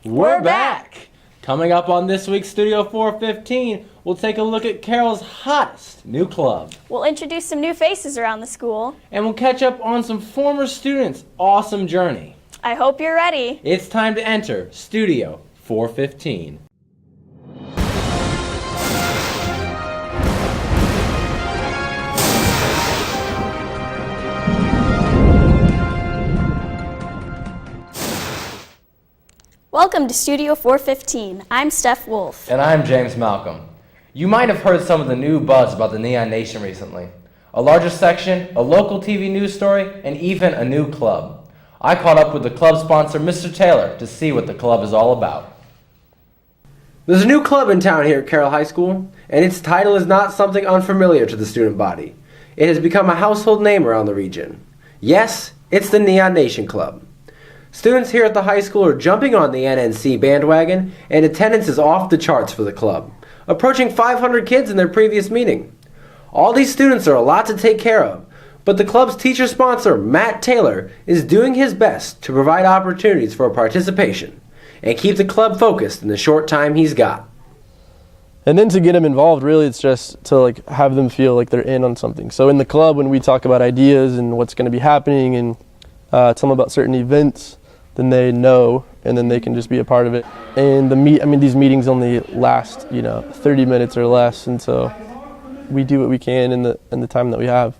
We're back! Coming up on this week's Studio 415, we'll take a look at Carroll's hottest new club. We'll introduce some new faces around the school. And we'll catch up on some former students' awesome journey. I hope you're ready. It's time to enter Studio 415. Welcome to Studio 415. I'm Steph Wolf. And I'm James Malcolm. You might have heard some of the new buzz about the Neon Nation recently. A larger section, a local TV news story, and even a new club. I caught up with the club sponsor, Mr. Taylor, to see what the club is all about. There's a new club in town here at Carroll High School, and its title is not something unfamiliar to the student body. It has become a household name around the region. Yes, it's the Neon Nation Club. Students here at the high school are jumping on the NNC bandwagon, and attendance is off the charts for the club, approaching 500 kids in their previous meeting. All these students are a lot to take care of, but the club's teacher sponsor, Matt Taylor, is doing his best to provide opportunities for participation and keep the club focused in the short time he's got. And then to get them involved, really, it's just to have them feel like they're in on something. So in the club, when we talk about ideas and what's going to be happening and tell them about certain events, then they know, and then they can just be a part of it. And these meetings only last, 30 minutes or less, and so we do what we can in the time that we have.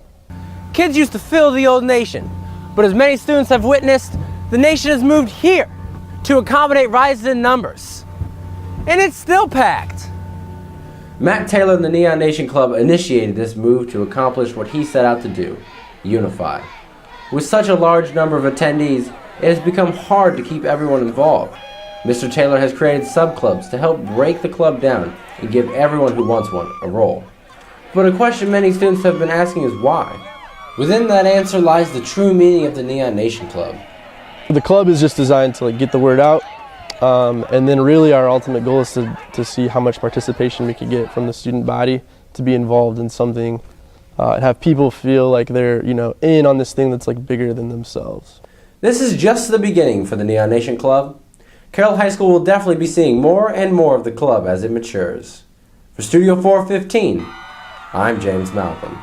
Kids used to fill the old nation, but as many students have witnessed, the nation has moved here to accommodate rises in numbers. And it's still packed. Matt Taylor and the Neon Nation Club initiated this move to accomplish what he set out to do, unify. With such a large number of attendees, it has become hard to keep everyone involved. Mr. Taylor has created sub-clubs to help break the club down and give everyone who wants one a role. But a question many students have been asking is why? Within that answer lies the true meaning of the Neon Nation Club. The club is just designed to get the word out, and then really our ultimate goal is to see how much participation we could get from the student body to be involved in something and have people feel like they're in on this thing that's bigger than themselves. This is just the beginning for the Neon Nation Club. Carroll High School will definitely be seeing more and more of the club as it matures. For Studio 415, I'm James Malcolm.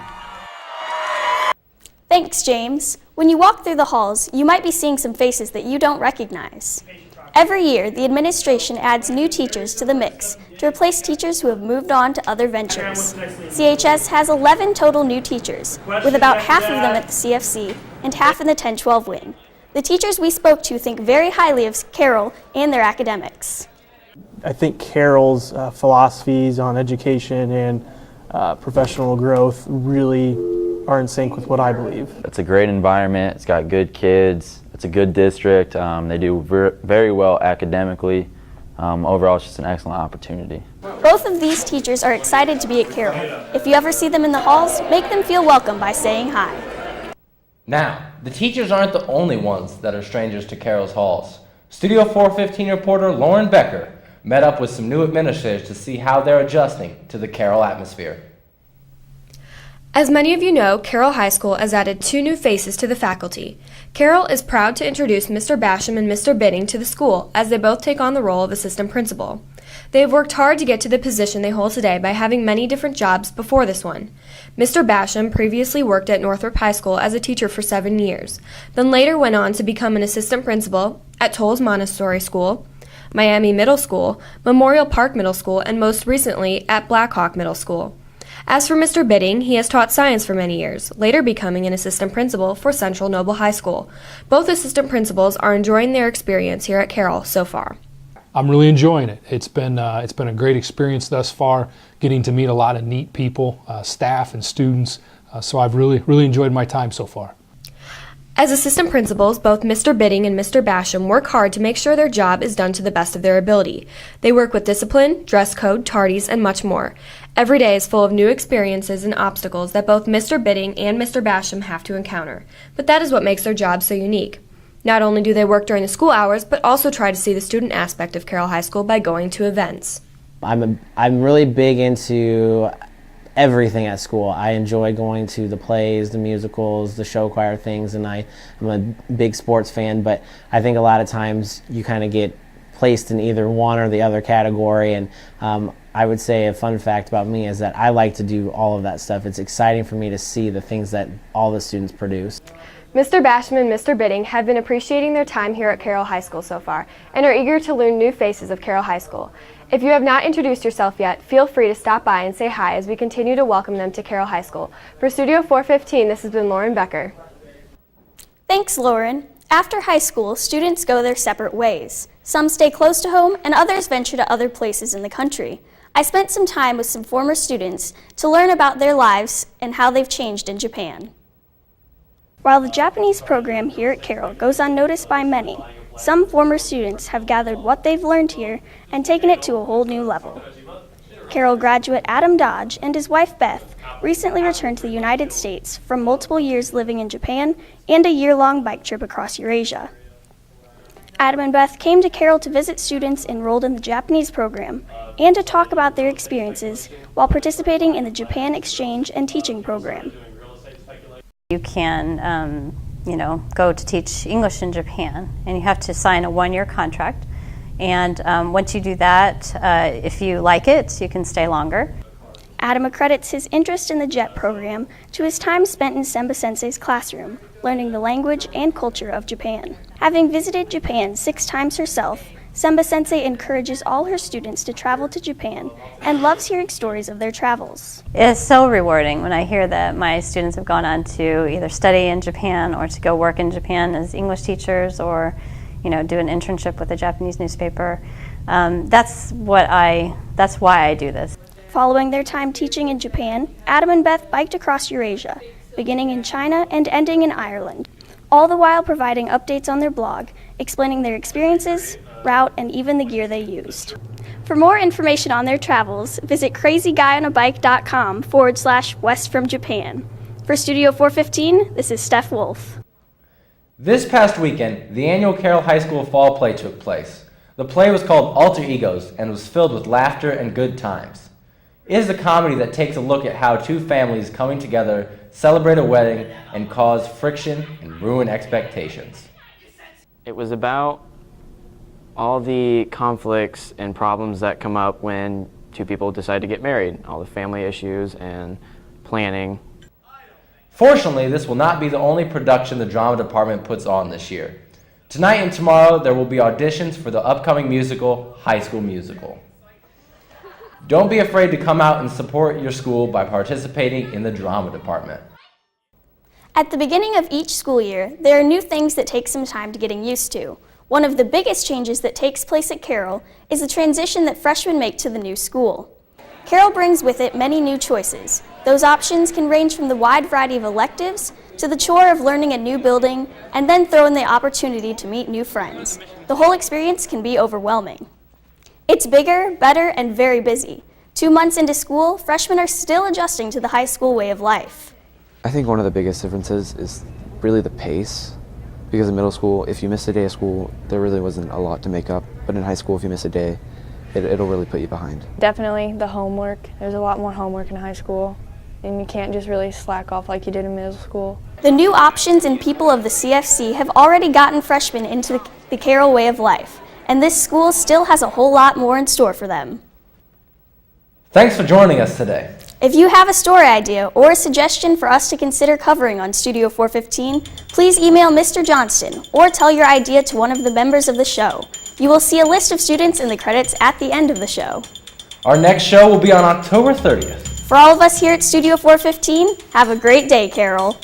Thanks, James. When you walk through the halls, you might be seeing some faces that you don't recognize. Every year, the administration adds new teachers to the mix to replace teachers who have moved on to other ventures. CHS has 11 total new teachers, with about half of them at the CFC and half in the 10-12 wing. The teachers we spoke to think very highly of Carroll and their academics. I think Carroll's philosophies on education and professional growth really are in sync with what I believe. It's a great environment, it's got good kids, it's a good district, they do very well academically. Overall, it's just an excellent opportunity. Both of these teachers are excited to be at Carroll. If you ever see them in the halls, make them feel welcome by saying hi. Now, the teachers aren't the only ones that are strangers to Carroll's halls. Studio 415 reporter Lauren Becker met up with some new administrators to see how they're adjusting to the Carroll atmosphere. As many of you know, Carroll High School has added 2 new faces to the faculty. Carroll is proud to introduce Mr. Basham and Mr. Bidding to the school as they both take on the role of assistant principal. They have worked hard to get to the position they hold today by having many different jobs before this one. Mr. Basham previously worked at Northrop High School as a teacher for 7 years, then later went on to become an assistant principal at Toles Montessori School, Miami Middle School, Memorial Park Middle School, and most recently at Blackhawk Middle School. As for Mr. Bidding, he has taught science for many years, later becoming an assistant principal for Central Noble High School. Both assistant principals are enjoying their experience here at Carroll so far. I'm really enjoying it. It's been a great experience thus far, getting to meet a lot of neat people, staff and students. So I've really enjoyed my time so far. As assistant principals, both Mr. Bidding and Mr. Basham work hard to make sure their job is done to the best of their ability. They work with discipline, dress code, tardies, and much more. Every day is full of new experiences and obstacles that both Mr. Bidding and Mr. Basham have to encounter. But that is what makes their job so unique. Not only do they work during the school hours, but also try to see the student aspect of Carroll High School by going to events. I'm really big into everything at school. I enjoy going to the plays, the musicals, the show choir things, and I'm a big sports fan, but I think a lot of times you kind of get placed in either one or the other category. And I would say a fun fact about me is that I like to do all of that stuff. It's exciting for me to see the things that all the students produce. Mr. Basham and Mr. Bidding have been appreciating their time here at Carroll High School so far and are eager to learn new faces of Carroll High School. If you have not introduced yourself yet, feel free to stop by and say hi as we continue to welcome them to Carroll High School. For Studio 415, this has been Lauren Becker. Thanks, Lauren. After high school, students go their separate ways. Some stay close to home and others venture to other places in the country. I spent some time with some former students to learn about their lives and how they've changed in Japan. While the Japanese program here at Carroll goes unnoticed by many, some former students have gathered what they've learned here and taken it to a whole new level. Carroll graduate Adam Dodge and his wife Beth recently returned to the United States from multiple years living in Japan and a year-long bike trip across Eurasia. Adam and Beth came to Carroll to visit students enrolled in the Japanese program and to talk about their experiences while participating in the Japan Exchange and Teaching Program. You can, go to teach English in Japan, and you have to sign a one-year contract. And once you do that, if you like it, you can stay longer. Adam accredits his interest in the JET program to his time spent in Semba Sensei's classroom, learning the language and culture of Japan. Having visited Japan 6 times herself, Semba Sensei encourages all her students to travel to Japan and loves hearing stories of their travels. It's so rewarding when I hear that my students have gone on to either study in Japan or to go work in Japan as English teachers or, do an internship with a Japanese newspaper. That's why I do this. Following their time teaching in Japan, Adam and Beth biked across Eurasia, beginning in China and ending in Ireland, all the while providing updates on their blog, explaining their experiences, route, and even the gear they used. For more information on their travels, visit crazyguyonabike.com/West from Japan. For Studio 415, this is Steph Wolf. This past weekend, the annual Carroll High School Fall Play took place. The play was called Alter Egos and was filled with laughter and good times. It is a comedy that takes a look at how two families coming together celebrate a wedding and cause friction and ruin expectations. It was about all the conflicts and problems that come up when two people decide to get married, all the family issues and planning. Fortunately, this will not be the only production the drama department puts on this year. Tonight and tomorrow, there will be auditions for the upcoming musical, High School Musical. Don't be afraid to come out and support your school by participating in the drama department. At the beginning of each school year, there are new things that take some time to getting used to. One of the biggest changes that takes place at Carroll is the transition that freshmen make to the new school. Carroll brings with it many new choices. Those options can range from the wide variety of electives to the chore of learning a new building and then throw in the opportunity to meet new friends. The whole experience can be overwhelming. It's bigger, better, and very busy. 2 months into school, freshmen are still adjusting to the high school way of life. I think one of the biggest differences is really the pace. Because in middle school, if you miss a day of school, there really wasn't a lot to make up. But in high school, if you miss a day, it'll really put you behind. Definitely the homework. There's a lot more homework in high school, and you can't just really slack off like you did in middle school. The new options and people of the CFC have already gotten freshmen into the Carroll way of life, and this school still has a whole lot more in store for them. Thanks for joining us today. If you have a story idea or a suggestion for us to consider covering on Studio 415, please email Mr. Johnston or tell your idea to one of the members of the show. You will see a list of students in the credits at the end of the show. Our next show will be on October 30th. For all of us here at Studio 415, have a great day, Carroll.